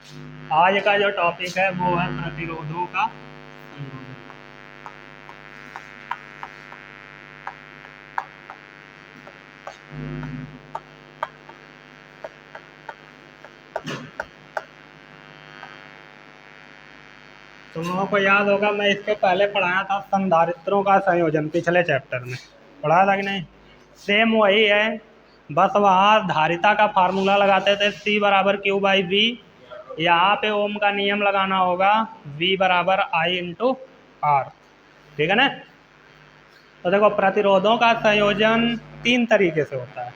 आज का जो टॉपिक है वो है प्रतिरोधों का संयोजन। तुम लोगों को याद होगा मैं इसके पहले पढ़ाया था संधारित्रों का संयोजन, पिछले चैप्टर में पढ़ाया था कि नहीं? सेम वही है, बस वहाँ धारिता का फार्मूला लगाते थे C बराबर क्यू बाई वी। यहाँ पे ओम का नियम लगाना होगा, V बराबर I इंटू आर। ठीक है ना? तो देखो प्रतिरोधों का संयोजन तीन तरीके से होता है,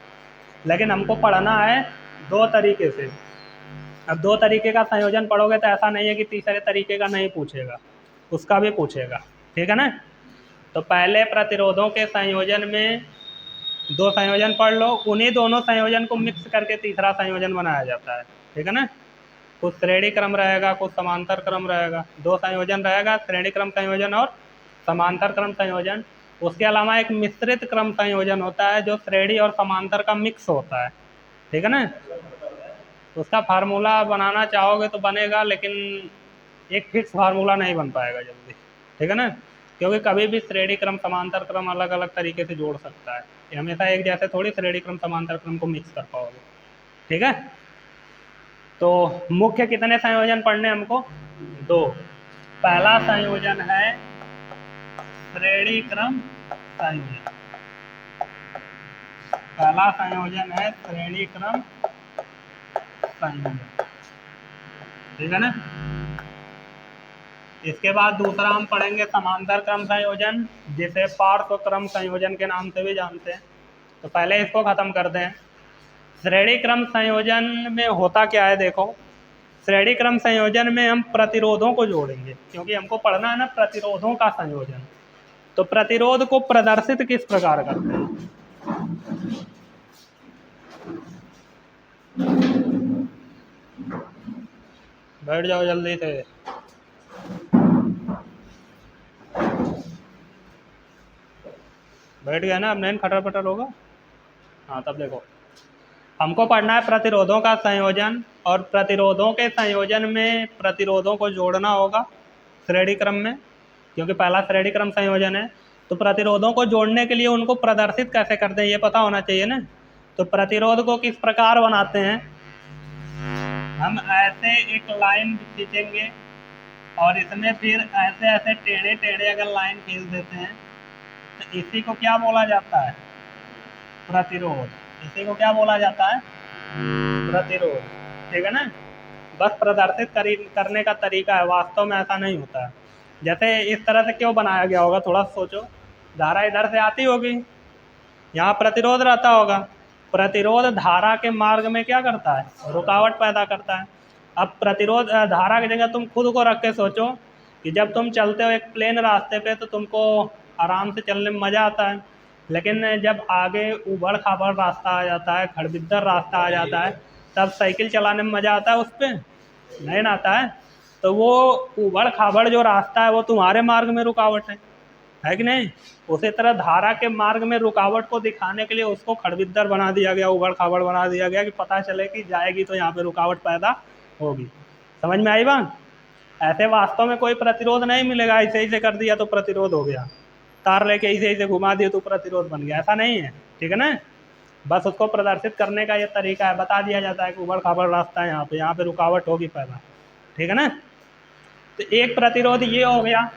लेकिन हमको पढ़ना है दो तरीके से। अब दो तरीके का संयोजन पढ़ोगे तो ऐसा नहीं है कि तीसरे तरीके का नहीं पूछेगा, उसका भी पूछेगा। ठीक है ना? तो पहले प्रतिरोधों के संयोजन में दो संयोजन पढ़ लो, उन्हीं दोनों संयोजन को मिक्स करके तीसरा संयोजन बनाया जाता है। ठीक है ना? कुछ श्रेणी क्रम रहेगा, कुछ समांतर क्रम रहेगा। दो संयोजन रहेगा, श्रेणी क्रम संयोजन और समांतर क्रम संयोजन। उसके अलावा एक मिश्रित क्रम संयोजन होता है जो श्रेणी और समांतर का मिक्स होता है। ठीक है ना? तो उसका फार्मूला बनाना चाहोगे तो बनेगा, लेकिन एक फिक्स फार्मूला नहीं बन पाएगा जल्दी। ठीक है ना? क्योंकि कभी भी श्रेणी क्रम समांतर क्रम अलग अलग तरीके से जोड़ सकता है, ये हमेशा एक जैसे थोड़ी श्रेणी क्रम समांतर क्रम को मिक्स कर पाओगे। ठीक है? तो मुख्य कितने संयोजन पढ़ने हमको? दो। पहला संयोजन है श्रेणी क्रम संयोजन। पहला संयोजन है श्रेणी क्रम संयोजन। ठीक है ना? इसके बाद दूसरा हम पढ़ेंगे समांतर क्रम संयोजन, जिसे पार्श्व क्रम संयोजन के नाम से भी जानते हैं। तो पहले इसको खत्म करते हैं। श्रेणी क्रम संयोजन में होता क्या है देखो, श्रेणी क्रम संयोजन में हम प्रतिरोधों को जोड़ेंगे, क्योंकि हमको पढ़ना है ना प्रतिरोधों का संयोजन। तो प्रतिरोध को प्रदर्शित किस प्रकार करते हैं? बैठ जाओ जल्दी से। बैठ गया ना? अब नहीं खटर पटर होगा। हाँ तब देखो, हमको पढ़ना है प्रतिरोधों का संयोजन, और प्रतिरोधों के संयोजन में प्रतिरोधों को जोड़ना होगा श्रेणी क्रम में, क्योंकि पहला श्रेणी क्रम संयोजन है। तो प्रतिरोधों को जोड़ने के लिए उनको प्रदर्शित कैसे करते हैं ये पता होना चाहिए ना। तो प्रतिरोध को किस प्रकार बनाते हैं? हम ऐसे एक लाइन खींचेंगे और इसमें फिर ऐसे ऐसे टेढ़े टेढ़े अगर लाइन खींच देते हैं तो इसी को क्या बोला जाता है? प्रतिरोध। इसी को क्या बोला जाता है? प्रतिरोध। ठीक है ना? बस प्रदर्शित करने का तरीका है, वास्तव में ऐसा नहीं होता है। जैसे इस तरह से क्यों बनाया गया होगा, थोड़ा सोचो। धारा इधर से आती होगी, यहाँ प्रतिरोध रहता होगा। प्रतिरोध धारा के मार्ग में क्या करता है? रुकावट पैदा करता है। अब प्रतिरोध धारा की जगह तुम खुद को रख के सोचो कि जब तुम चलते हो एक प्लेन रास्ते पे तो तुमको आराम से चलने में मज़ा आता है, लेकिन जब आगे उबड़ खाबड़ रास्ता आ जाता है, खड़बिद्दर रास्ता आ जाता है, तब साइकिल चलाने में मज़ा आता है? उस पर नहीं ना आता है। तो वो उबड़ खाबड़ जो रास्ता है वो तुम्हारे मार्ग में रुकावट है कि नहीं? उसी तरह धारा के मार्ग में रुकावट को दिखाने के लिए उसको खड़बिद्दर बना दिया गया, उबड़ खाबड़ बना दिया गया, कि पता चले कि जाएगी तो यहाँ पे रुकावट पैदा होगी। समझ में आई बात? ऐसे वास्तव में कोई प्रतिरोध नहीं मिलेगा, ऐसे ऐसे कर दिया तो प्रतिरोध हो गया, तार लेके ऐसे ऐसे घुमा दिए तो प्रतिरोध बन गया, ऐसा नहीं है। ठीक है ना? बस उसको प्रदर्शित करने का ये तरीका है, बता दिया जाता है कि उबड़ खाबड़ रास्ता है, यहाँ पे रुकावट होगी पैदा। ठीक है ना? तो एक प्रतिरोध ये हो गया।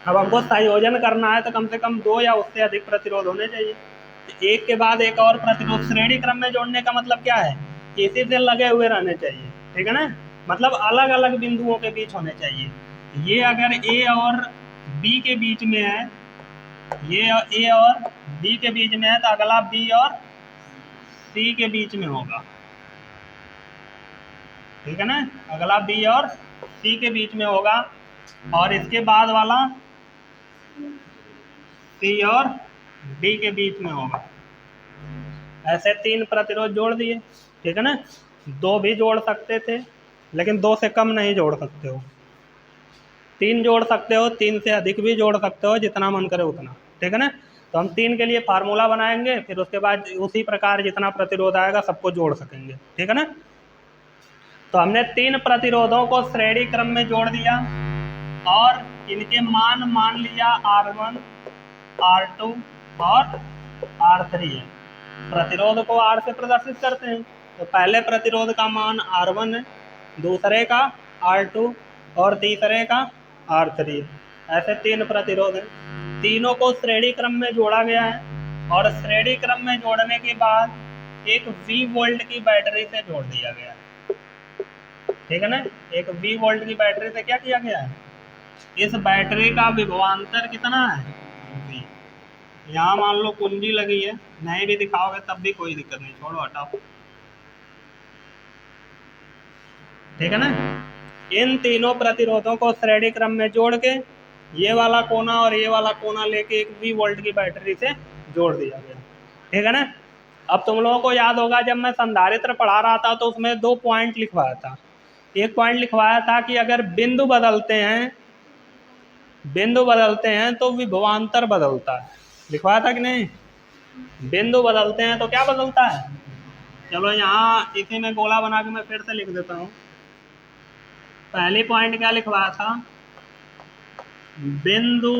अब हमको संयोजन करना है तो कम से कम दो या उससे अधिक प्रतिरोध होने चाहिए। तो एक के बाद एक और प्रतिरोध श्रेणी क्रम में जोड़ने का मतलब क्या है? इसी से लगे हुए रहने चाहिए। ठीक है ना? मतलब अलग अलग बिंदुओं के बीच होने चाहिए। ये अगर ए और बी के बीच में है, ये ए और बी के बीच में है, तो अगला बी और सी के बीच में होगा। ठीक है ना? अगला बी और सी के बीच में होगा, और इसके बाद वाला सी और डी के बीच में होगा। ऐसे तीन प्रतिरोध जोड़ दिए। ठीक है ना? दो भी जोड़ सकते थे, लेकिन दो से कम नहीं जोड़ सकते हो। तीन जोड़ सकते हो, तीन से अधिक भी जोड़ सकते हो, जितना मन करे उतना। ठीक है ना? तो हम तीन के लिए फार्मूला बनाएंगे, फिर उसके बाद उसी प्रकार जितना प्रतिरोध आएगा सबको जोड़ सकेंगे। ठीक है ना? तो हमने 3 प्रतिरोधों को श्रेणी क्रम में जोड़ दिया और इनके मान लिया R1, R2 और R3 है। प्रतिरोध को R से प्रदर्शित करते हैं, तो पहले प्रतिरोध का मान R1 है, दूसरे का R2 और तीसरे का R3 है। ऐसे 3 प्रतिरोध हैं, तीनों को श्रेणी क्रम में जोड़ा गया है और श्रेणी क्रम में जोड़ने के बाद एक V वोल्ट की बैटरी से जोड़ दिया गया है, ठीक है ना। एक V वोल्ट की बैटरी से क्या किया गया है, इस बैटरी का विभवांतर कितना है V। यहाँ मान लो कुंजी लगी है, नहीं भी दिखाओगे तब भी कोई दिक्कत नहीं, छोड़ो हटाओ, ठीक है ना। इन तीनों प्रतिरोधों को श्रेणी क्रम में जोड़ के ये वाला कोना और ये वाला कोना लेके एक V वोल्ट की बैटरी से जोड़ दिया गया, ठीक है ना। अब तुम लोगों को याद होगा जब मैं संधारित्र पढ़ा रहा था तो उसमें 2 पॉइंट लिखवाया था। एक पॉइंट लिखवाया था कि अगर बिंदु बदलते हैं तो विभवांतर बदलता है, लिखवाया था कि नहीं। बिंदु बदलते हैं तो क्या बदलता है, चलो यहाँ इसी में गोला बना के मैं फिर से लिख देता हूँ। पहली पॉइंट क्या लिखवाया था, बिंदु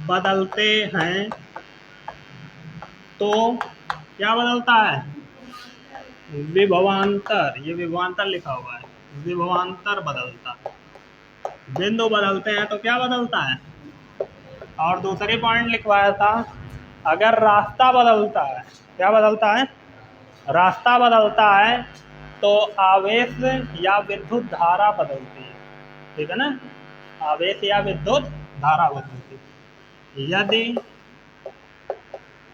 बदलते हैं तो क्या बदलता है, विभवांतर। ये विभवांतर लिखा हुआ है, विभवांतर बदलता है। बिंदु बदलते हैं तो क्या बदलता है। और दूसरी पॉइंट लिखवाया था, अगर रास्ता बदलता है, क्या बदलता है, रास्ता बदलता है तो आवेश या विद्युत धारा बदलती है, ठीक है ना। आवेश या विद्युत धारा बदलती है। यदि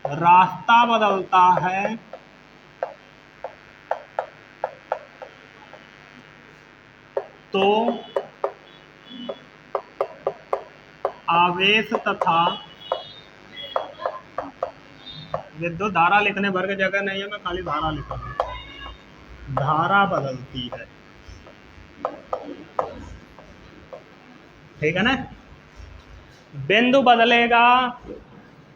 रास्ता बदलता है तो आवेश तथा विद्युत धारा लिखने भर के जगह नहीं है, मैं खाली धारा लिखा हूँ, धारा बदलती है, ठीक है ना। बिंदु बदलेगा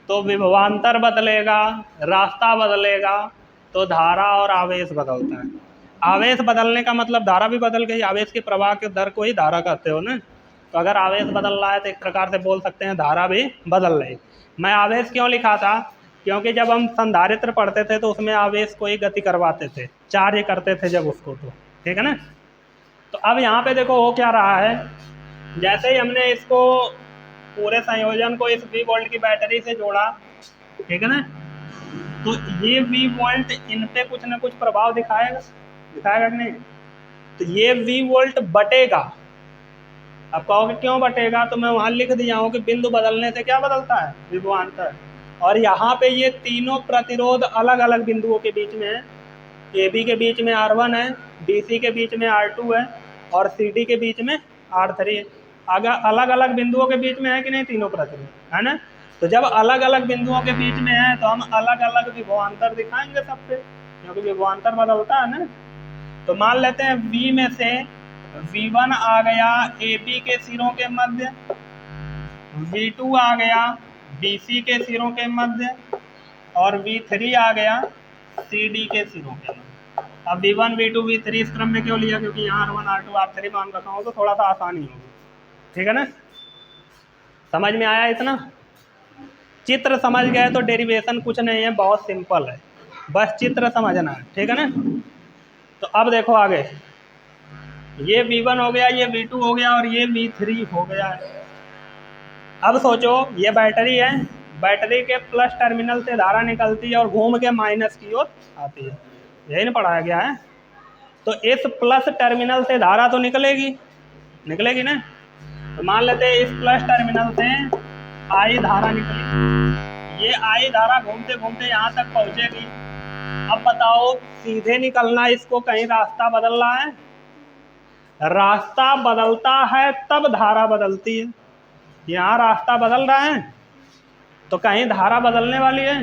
तो विभवांतर बदलेगा, रास्ता बदलेगा तो धारा और आवेश बदलता है। आवेश बदलने का मतलब धारा भी बदल गई, आवेश के प्रवाह के दर को ही धारा कहते हो ना। तो अगर आवेश बदल रहा है तो एक प्रकार से बोल सकते हैं धारा भी बदल रही। मैं आवेश क्यों लिखा था, क्योंकि जब हम संधारित्र पढ़ते थे तो उसमें आवेश को ही गति करवाते थे, चार्ज करते थे जब उसको, तो ठीक है ना। तो अब यहाँ पे देखो हो क्या रहा है, जैसे ही हमने इसको पूरे संयोजन को इस V वोल्ट की बैटरी से जोड़ा, ठीक है ना, तो ये V वोल्ट इन पे कुछ ना कुछ प्रभाव दिखाएगा कि नहीं। तो ये V वोल्ट बटेगा। अब कहोगे क्यों बटेगा, तो मैं वहां लिख दिया हूँ कि बिंदु बदलने से क्या बदलता है, विभवांतर। और यहाँ पे ये तीनों प्रतिरोध अलग अलग बिंदुओं के बीच में है। AB के बीच में R1 है, BC के बीच में R2 है और CD के बीच में R3 है। अगर अलग अलग बिंदुओं के बीच में है कि नहीं तीनों प्रतिरोध, है ना। तो जब अलग अलग बिंदुओं के बीच में है तो हम अलग अलग विभवांतर दिखाएंगे सबसे, क्योंकि विभवांतर बदलता है ना। तो मान लेते हैं V में से V1 आ गया AB के सिरों के मध्य, V2 आ गया BC के सिरों के मध्य और V3 आ गया CD के सिरों के मध्य। अब V1 V2 V3 इस क्रम में क्यों लिया, क्योंकि यहाँ R1 R2 R3 मान रखा हूँ तो थोड़ा सा आसानी होगी, ठीक है ना। समझ में आया इतना। चित्र समझ गए तो डेरिवेशन कुछ नहीं है, बहुत सिंपल है, बस चित्र समझना है, ठीक है ना। तो अब देखो आगे, ये V1 हो गया, ये V2 हो गया और ये V3 हो गया है। अब सोचो ये बैटरी है, बैटरी के प्लस टर्मिनल से धारा निकलती है और घूम के माइनस की ओर आती है, यही ना पढ़ाया गया है। तो इस प्लस टर्मिनल से धारा तो निकलेगी ना। तो मान लेते हैं इस प्लस टर्मिनल से I धारा निकली, ये I धारा घूमते घूमते यहाँ तक पहुँचेगी। अब बताओ सीधे निकलना, इसको कहीं रास्ता बदल रहा है, रास्ता बदलता है तब धारा बदलती है। यहाँ रास्ता बदल रहा है तो कहीं धारा बदलने वाली है।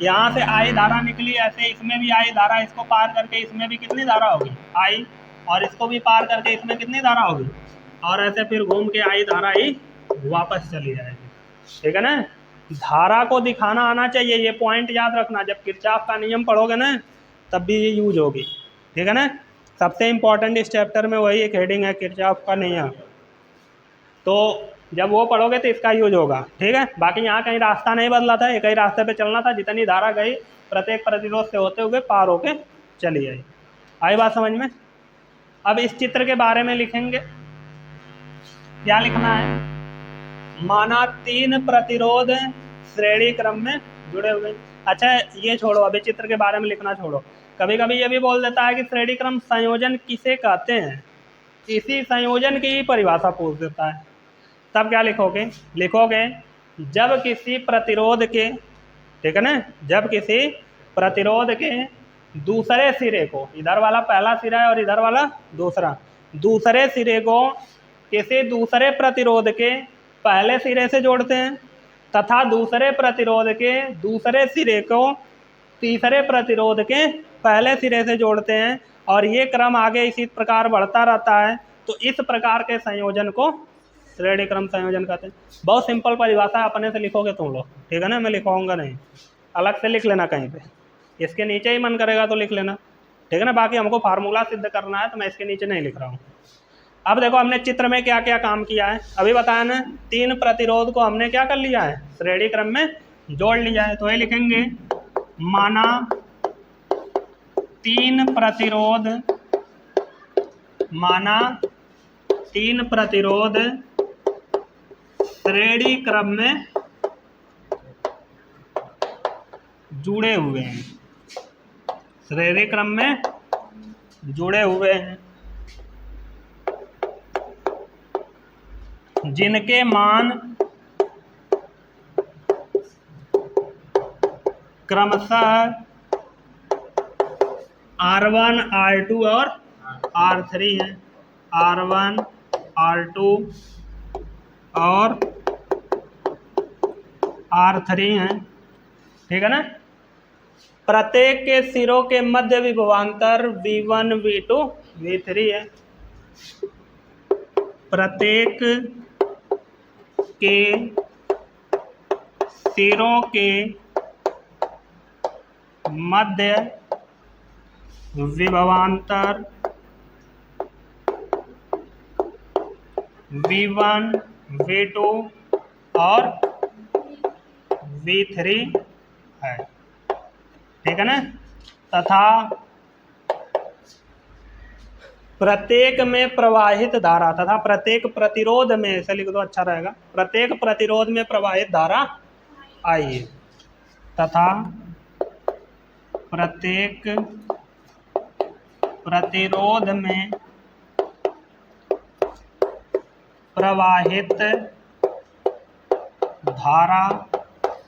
यहाँ से I धारा निकली, ऐसे इसमें भी I धारा, इसको पार करके इसमें भी कितनी धारा होगी I, और इसको भी पार करके इसमें कितनी धारा होगी, और ऐसे फिर घूम के I धारा ही वापस चली जाएगी, ठीक है ना। धारा को दिखाना आना चाहिए, ये पॉइंट याद रखना, जब किरचॉफ का नियम पढ़ोगे ना तब भी ये यूज होगी। ठीक है ना। सबसे इम्पोर्टेंट इस चैप्टर में वही एक हेडिंग है किरचॉफ का नियम, तो जब वो पढ़ोगे तो इसका यूज होगा। ठीक है, बाकी यहाँ कहीं रास्ता नहीं बदला था, एक ही रास्ते पे चलना था, जितनी धारा गई प्रत्येक प्रतिरोध से होते हुए पार होके चली आई। आई बात समझ में। अब इस चित्र के बारे में लिखेंगे, क्या लिखना है, माना 3 प्रतिरोध श्रेणी क्रम में जुड़े हुए। अच्छा ये छोड़ो, अभी चित्र के बारे में लिखना छोड़ो। कभी कभी ये भी बोल देता है कि श्रेणी क्रम संयोजन किसे कहते हैं, इसी संयोजन की परिभाषा पूछ देता है। तब क्या लिखोगे, लिखोगे जब किसी प्रतिरोध के, ठीक है ना, जब किसी प्रतिरोध के दूसरे सिरे को, इधर वाला पहला सिरा है और इधर वाला दूसरा, दूसरे सिरे को किसी दूसरे प्रतिरोध के पहले सिरे से जोड़ते हैं तथा दूसरे प्रतिरोध के दूसरे सिरे को तीसरे प्रतिरोध के पहले सिरे से जोड़ते हैं, और ये क्रम आगे इसी प्रकार बढ़ता रहता है, तो इस प्रकार के संयोजन को श्रेणी क्रम संयोजन कहते हैं। बहुत सिंपल परिभाषा, अपने से लिखोगे तुम लोग, ठीक है ना, मैं लिखवाऊंगा नहीं, अलग से लिख लेना कहीं पे, इसके नीचे ही मन करेगा तो लिख लेना, ठीक है ना। बाकी हमको फार्मूला सिद्ध करना है तो मैं इसके नीचे नहीं लिख रहा हूँ। अब देखो हमने चित्र में क्या क्या काम किया है, अभी बताया ना, 3 प्रतिरोध को हमने क्या कर लिया है, श्रेणी क्रम में जोड़ लिया है। तो ये लिखेंगे माना 3 प्रतिरोध, माना 3 प्रतिरोध श्रेणी क्रम में जुड़े हुए हैं, श्रेणी क्रम में जुड़े हुए हैं, जिनके मान क्रमशः R1, R2 और R3 हैं, R1, R2 और R3 हैं, ठीक है ना। प्रत्येक के सिरों के मध्य विभवांतर V1, V2, V3 है। प्रत्येक के सिरों के मध्य विभवांतर V1, V2 और V3 है, ठीक है ना। तथा प्रत्येक में प्रवाहित धारा, तथा प्रत्येक प्रतिरोध में, ऐसे लिख दो अच्छा रहेगा, प्रत्येक प्रतिरोध में प्रवाहित धारा आई है, तथा प्रत्येक प्रतिरोध में प्रवाहित धारा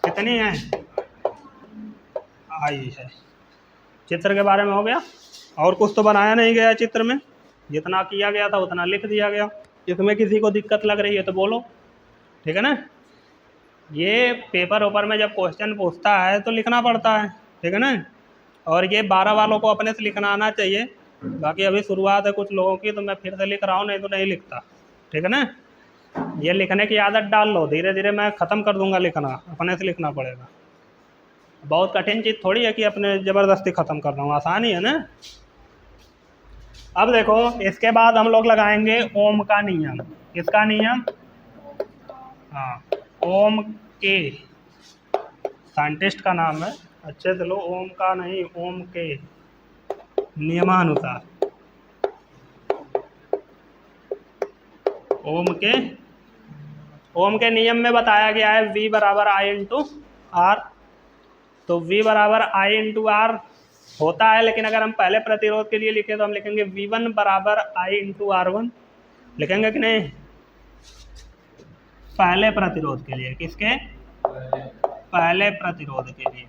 कितनी है, आई है। चित्र के बारे में हो गया, और कुछ तो बनाया नहीं गया चित्र में, जितना किया गया था उतना लिख दिया गया। इसमें किसी को दिक्कत लग रही है तो बोलो, ठीक है ना। ये पेपर ऊपर में जब क्वेश्चन पूछता है तो लिखना पड़ता है, ठीक है ना। और ये 12 वालों को अपने से लिखना आना चाहिए, बाकी अभी शुरुआत है कुछ लोगों की, तो मैं फिर से लिख रहा हूँ, नहीं तो नहीं लिखता, ठीक है ना। ये लिखने की आदत डाल लो, धीरे धीरे मैं ख़त्म कर दूंगा लिखना, अपने से लिखना पड़ेगा। बहुत कठिन चीज़ थोड़ी है कि अपने ज़बरदस्ती ख़त्म कर रहा हूँ, आसानी है ना। अब देखो इसके बाद हम लोग लगाएंगे ओम का नियम। किसका नियम, हाँ, ओम के, साइंटिस्ट का नाम है, अच्छे से लो, ओम का नहीं, ओम के नियमानुसार, ओम के नियम में बताया गया है V बराबर I इंटू आर। तो V बराबर I इंटू आर होता है, लेकिन अगर हम पहले प्रतिरोध के लिए लिखें तो हम लिखेंगे V1 बराबर I इंटू R1, लिखेंगे कि नहीं, पहले प्रतिरोध के लिए, किसके, पहले प्रतिरोध के लिए।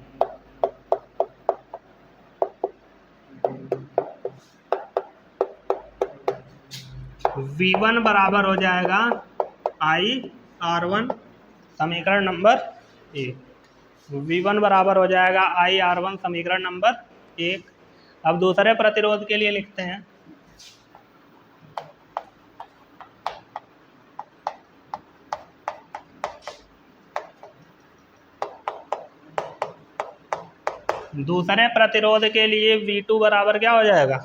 V1 बराबर हो जाएगा I R1, समीकरण नंबर 1। V1 बराबर हो जाएगा I R1, समीकरण नंबर 1। अब दूसरे प्रतिरोध के लिए लिखते हैं, दूसरे प्रतिरोध के लिए V2 बराबर क्या हो जाएगा,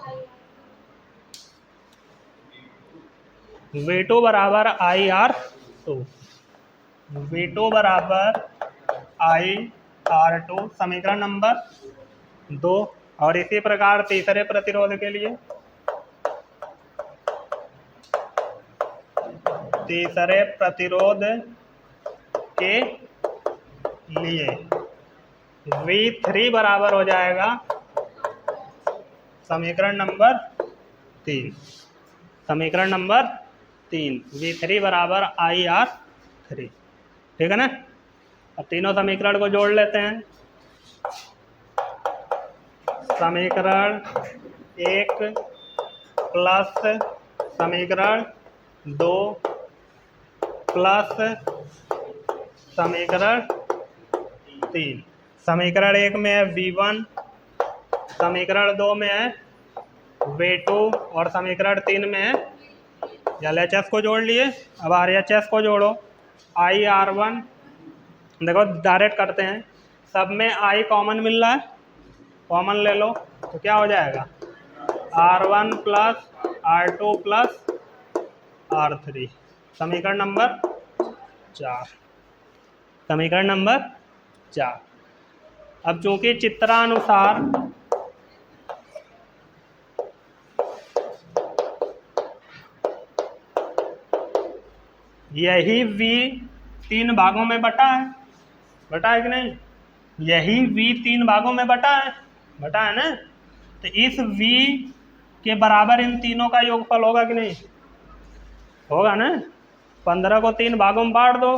V2 बराबर IR2, V2 बराबर IR2 समीकरण नंबर 2। और इसी प्रकार तीसरे प्रतिरोध के लिए, तीसरे प्रतिरोध के लिए V3 बराबर हो जाएगा समीकरण नंबर 3, समीकरण नंबर 3 V3 बराबर IR3। ठीक है ना। अब तीनों समीकरण को जोड़ लेते हैं। समीकरण 1 प्लस समीकरण 2 प्लस समीकरण 3। समीकरण 1 में है V1, समीकरण 2 में है V2 और समीकरण 3 में है LHS को जोड़ लिए। अब RHS को जोड़ो, IR1, देखो डायरेक्ट करते हैं, सब में I कॉमन मिल रहा है, कॉमन ले लो तो क्या हो जाएगा R1 plus R2 plus R3, समीकरण नंबर 4, समीकरण नंबर 4। अब चूंकि चित्रानुसार यही V 3 भागों में बटा है कि नहीं, यही V 3 भागों में बटा है ना। तो इस V के बराबर इन तीनों का योगफल होगा कि नहीं, होगा ना। 15 को 3 भागों में बांट दो,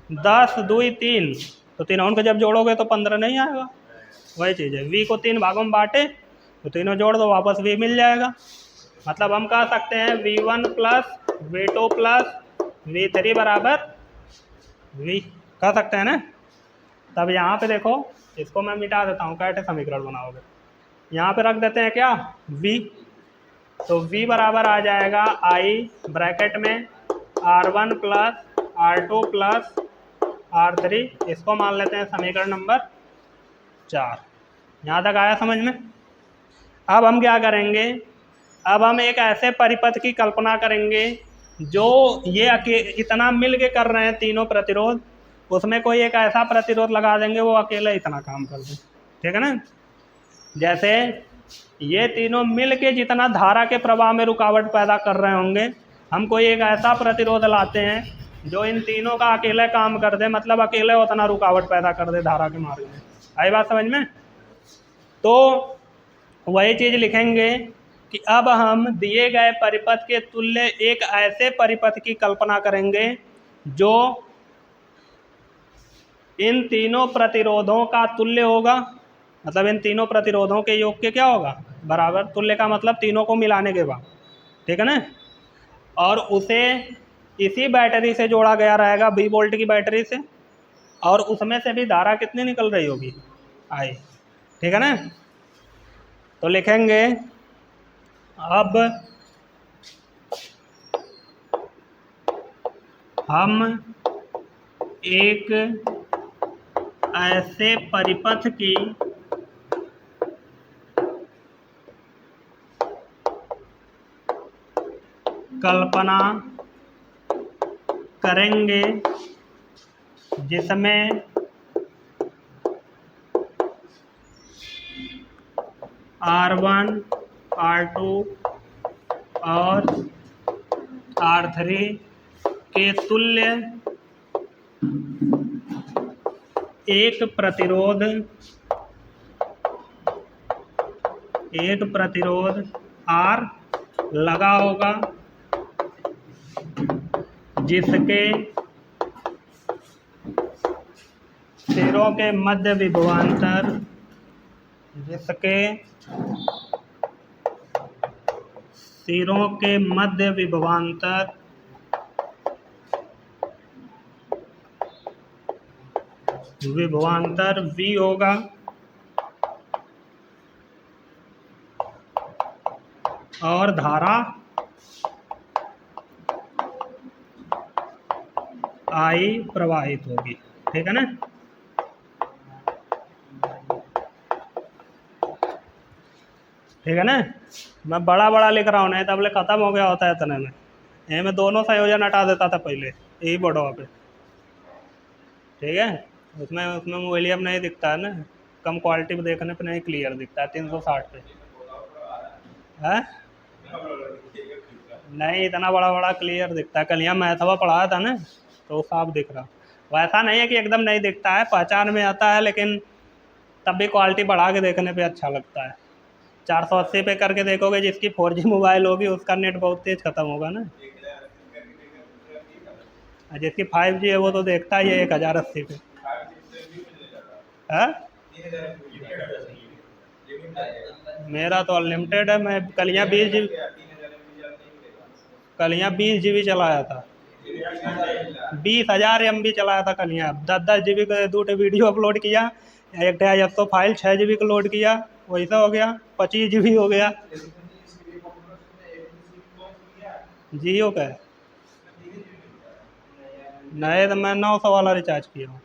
10 2 3, तो तीनों को जब जोड़ोगे तो 15 नहीं आएगा। वही चीज़ है, V को 3 भागों में बांटे तो तीनों जोड़ दो, वापस V मिल जाएगा। मतलब हम कह सकते हैं V1 plus V2 plus V3 बराबर V, कह सकते हैं ना। तब यहाँ पे देखो, इसको मैं मिटा देता हूँ, कैसे समीकरण बनाओगे, यहाँ पे रख देते हैं क्या V, तो V बराबर आ जाएगा I ब्रैकेट में R1 plus R2 plus R3, इसको मान लेते हैं समीकरण नंबर 4। यहाँ तक आया समझ में। अब हम क्या करेंगे, अब हम एक ऐसे परिपथ की कल्पना करेंगे जो ये इतना मिल के कर रहे हैं तीनों प्रतिरोध, उसमें कोई एक ऐसा प्रतिरोध लगा देंगे वो अकेले इतना काम कर दे। ठीक है ना। जैसे ये तीनों मिल के जितना धारा के प्रवाह में रुकावट पैदा कर रहे होंगे, हम कोई एक ऐसा प्रतिरोध लाते हैं जो इन तीनों का अकेले काम कर दे, मतलब अकेले उतना रुकावट पैदा कर दे धारा के मार्ग में। आई बात समझ में। तो वही चीज़ लिखेंगे कि अब हम दिए गए परिपथ के तुल्य एक ऐसे परिपथ की कल्पना करेंगे जो इन तीनों प्रतिरोधों का तुल्य होगा, मतलब इन तीनों प्रतिरोधों के योग के क्या होगा, बराबर। तुल्य का मतलब तीनों को मिलाने के बाद। ठीक है ना। और उसे इसी बैटरी से जोड़ा गया रहेगा, 20 वोल्ट की बैटरी से, और उसमें से भी धारा कितनी निकल रही होगी, आई। ठीक है ना। तो लिखेंगे अब हम एक ऐसे परिपथ की कल्पना करेंगे जिसमें R1 R2 और R3 के तुल्य एक प्रतिरोध R लगा होगा, जिसके सिरों के मध्य विभवांतर विभवांतर V होगा, और धारा I प्रवाहित होगी। ठीक है ना। ठीक है ना। मैं बड़ा बड़ा लिख रहा हूँ, नहीं तब ले ख़त्म हो गया होता है इतने में। ये मैं दोनों संयोजन हटा देता था पहले यही बोर्डों पे, ठीक है। उसमें उसमें वॉल्यूम नहीं दिखता है ना, कम क्वालिटी पे देखने पे नहीं क्लियर दिखता है 360 पे है। नहीं इतना बड़ा बड़ा क्लियर दिखता है, कल यहाँ मैथवा पढ़ाया था ना तो साफ दिख रहा। वैसा नहीं है कि एकदम नहीं दिखता है, पहचान में आता है, लेकिन तब भी क्वालिटी बढ़ा के देखने पे अच्छा लगता है। 480 पे करके देखोगे, जिसकी 4G मोबाइल होगी उसका नेट बहुत तेज खत्म होगा ना, जिसकी 5G है वो तो देखता ही है 1080 पे है। मेरा तो अनलिमिटेड है, मैं कल यहाँ 20 GB चलाया था, 20,000 MB चलाया था कल यहाँ। 10-10 GB का 2 वीडियो अपलोड किया, एक तो फाइल 6 GB का लोड किया, वैसा हो गया 25 GB हो गया। जियो का है? नहीं तो मैं 900 वाला रिचार्ज किया हूँ।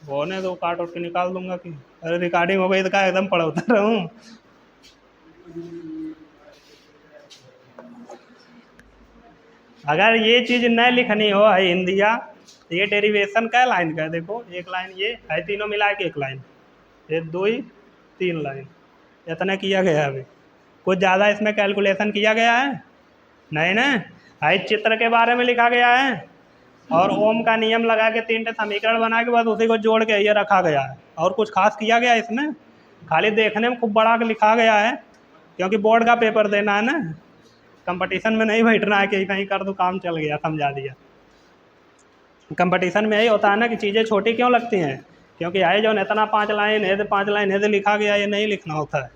होने तो काट उठ के निकाल दूंगा कि, अरे रिकॉर्डिंग हो गई तो क्या एकदम पड़ा उतर रहूँ। अगर ये चीज़ न लिखनी हो है हिंदिया, तो ये डेरिवेशन क्या लाइन का है, देखो एक लाइन ये है, तीनों मिला के एक लाइन, ये 2 3 लाइन इतना किया गया है। अभी कुछ ज़्यादा इसमें कैलकुलेशन किया गया है नहीं ना। है चित्र के बारे में लिखा गया है और ओम का नियम लगा के 3 समीकरण बना के बस उसी को जोड़ के ये रखा गया है, और कुछ खास किया गया इसमें, खाली देखने में खूब बड़ा लिखा गया है, क्योंकि बोर्ड का पेपर देना है ना, कंपटीशन में नहीं बैठना है कि कहीं कर दो काम चल गया समझा दिया। कंपटीशन में यही होता है ना कि चीज़ें छोटी क्यों लगती हैं, क्योंकि आए जो इतना 5 लाइन है तो 5 लाइन है तो लिखा गया, ये नहीं लिखना होता है,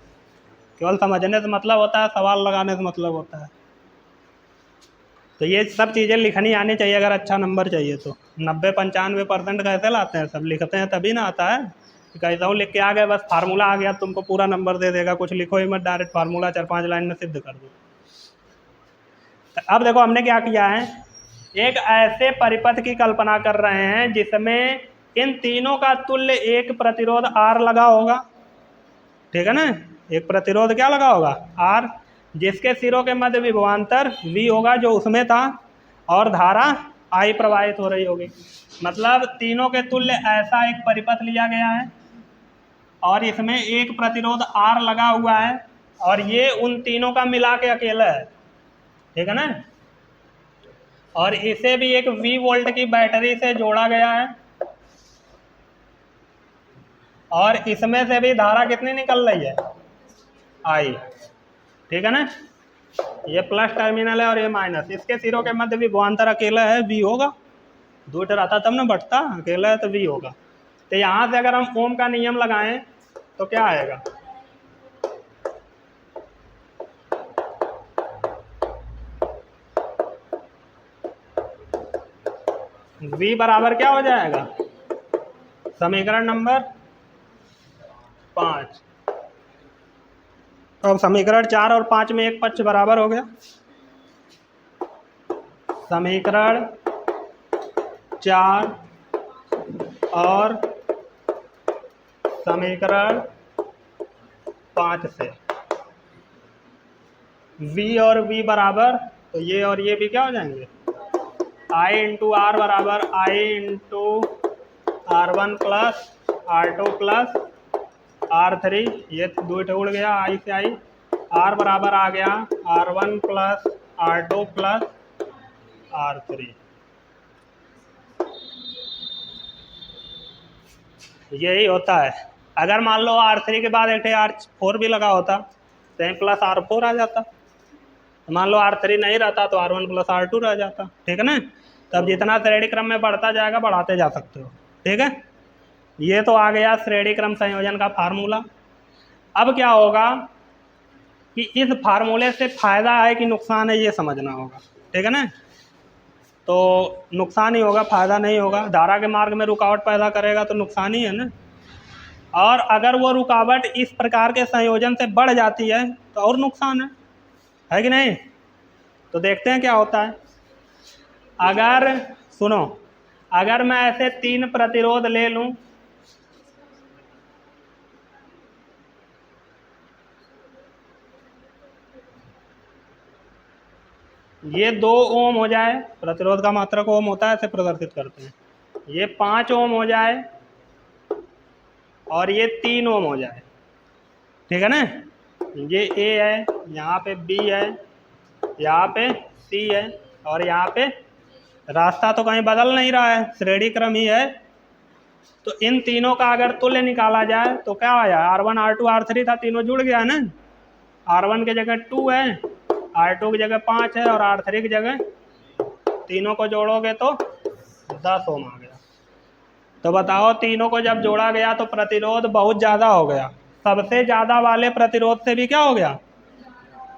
केवल समझने से मतलब होता है, सवाल लगाने से मतलब होता है। तो ये सब चीज़ें लिखनी आनी चाहिए अगर अच्छा नंबर चाहिए तो। 90-95% कैसे लाते हैं, सब लिखते हैं तभी ना आता है, कि कैसा हूँ लिख के आ गए बस फार्मूला आ गया तुमको पूरा नंबर दे देगा, कुछ लिखो ही मत, डायरेक्ट फार्मूला 4-5 लाइन में सिद्ध कर दो। तो अब देखो हमने क्या किया है, एक ऐसे परिपथ की कल्पना कर रहे हैं जिसमें इन तीनों का तुल्य एक प्रतिरोध R लगा होगा, ठीक है ना। एक प्रतिरोध क्या लगा होगा R, जिसके सिरों के मध्य विभवांतर V होगा जो उसमें था, और धारा I प्रवाहित हो रही होगी। मतलब तीनों के तुल्य ऐसा एक परिपथ लिया गया है और इसमें एक प्रतिरोध R लगा हुआ है, और ये उन तीनों का मिला के अकेला है, ठीक है ना। और इसे भी एक V वोल्ट की बैटरी से जोड़ा गया है, और इसमें से भी धारा कितनी निकल रही है I, ठीक है ना। ये प्लस टर्मिनल है और ये माइनस, इसके सिरों के मध्य विभवांतर अकेला है V होगा, दो रहता तब ना बढ़ता, अकेला है तो V होगा। तो यहाँ से अगर हम ओम का नियम लगाएं तो क्या आएगा, V बराबर क्या हो जाएगा, समीकरण नंबर 5। अब समीकरण 4 और 5 में एक पक्ष बराबर हो गया, समीकरण 4 और समीकरण 5 से V और V बराबर, तो ये और ये भी क्या हो जाएंगे, I इंटू आर बराबर I into R1 plus R2 plus R3, ये 2 उड़ गया I से I, R बराबर आ गया R1 plus R2 plus R3। यही होता है। अगर मान लो R3 के बाद एक R4 भी लगा होता तो यहीं प्लस R4 आ जाता, मान लो R3 नहीं रहता तो R1 प्लस R2 रह जाता, ठीक है ना। तब जितना श्रेणी क्रम में बढ़ता जाएगा बढ़ाते जा सकते हो, ठीक है। ये तो आ गया श्रेणी क्रम संयोजन का फार्मूला। अब क्या होगा कि इस फार्मूले से फायदा है कि नुकसान है ये समझना होगा, ठीक है ना। तो नुकसान ही होगा, फायदा नहीं होगा, धारा के मार्ग में रुकावट पैदा करेगा तो नुकसान ही है ना। और अगर वो रुकावट इस प्रकार के संयोजन से बढ़ जाती है तो और नुकसान है कि नहीं। तो देखते हैं क्या होता है। अगर सुनो, अगर मैं ऐसे 3 प्रतिरोध ले लूं, ये 2 ओम हो जाए, प्रतिरोध का मात्रक ओम होता है, ऐसे प्रदर्शित करते हैं। ये 5 ओम हो जाए और ये 3 ओम हो जाए, ठीक है ना। ये ए है, यहाँ पे बी है, यहाँ पे सी है, और यहाँ पे रास्ता तो कहीं बदल नहीं रहा है, श्रेणी क्रम ही है। तो इन तीनों का अगर तुल्य निकाला जाए तो क्या आया, R1 R2 R3 था, तीनों जुड़ गया ना। R1 की जगह 2 है, R2 की जगह 5 है, और R3 की जगह, तीनों को जोड़ोगे तो 10 ओम आ गया। तो बताओ, तीनों को जब जोड़ा गया तो प्रतिरोध बहुत ज़्यादा हो गया, सबसे ज़्यादा वाले प्रतिरोध से भी क्या हो गया।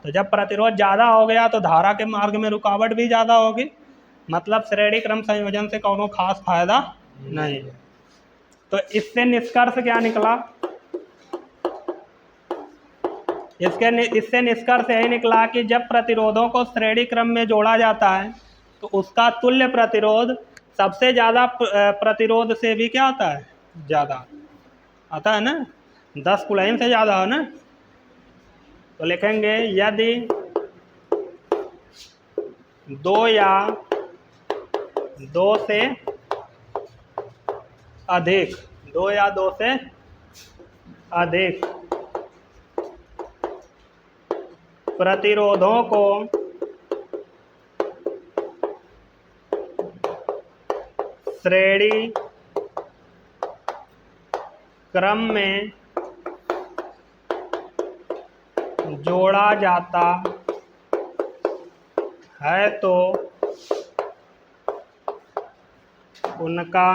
तो जब प्रतिरोध ज़्यादा हो गया तो धारा के मार्ग में रुकावट भी ज़्यादा होगी, मतलब श्रेणी क्रम संयोजन से कोनो खास फायदा नहीं है। तो इससे निष्कर्ष क्या निकला, इससे निष्कर्ष यही निकला कि जब प्रतिरोधों को श्रेणी क्रम में जोड़ा जाता है तो उसका तुल्य प्रतिरोध सबसे ज़्यादा प्रतिरोध से भी क्या आता है, ज़्यादा आता है ना, 10 कूलम से ज़्यादा है ना। तो लिखेंगे यदि 2 या 2 से अधिक, 2 या 2 से अधिक प्रतिरोधों को श्रेणी क्रम में जोड़ा जाता है तो उनका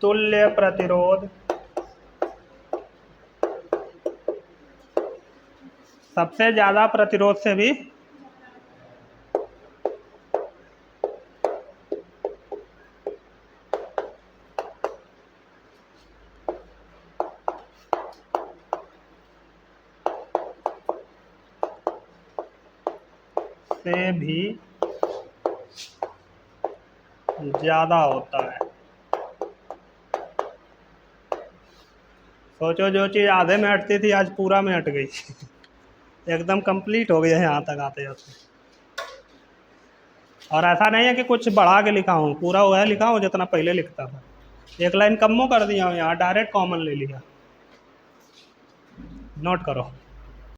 तुल्य प्रतिरोध सबसे ज़्यादा प्रतिरोध से भी ज़्यादा होता है। सोचो, जो चीज़ आधे में हटती थी आज पूरा में हट गई एकदम कंप्लीट हो गया है यहाँ तक आते आते। और ऐसा नहीं है कि कुछ बढ़ा के लिखा हूँ, पूरा वह लिखा हूँ जितना पहले लिखता था, एक लाइन कम कर दिया हूँ, यहाँ डायरेक्ट कॉमन ले लिया। नोट करो।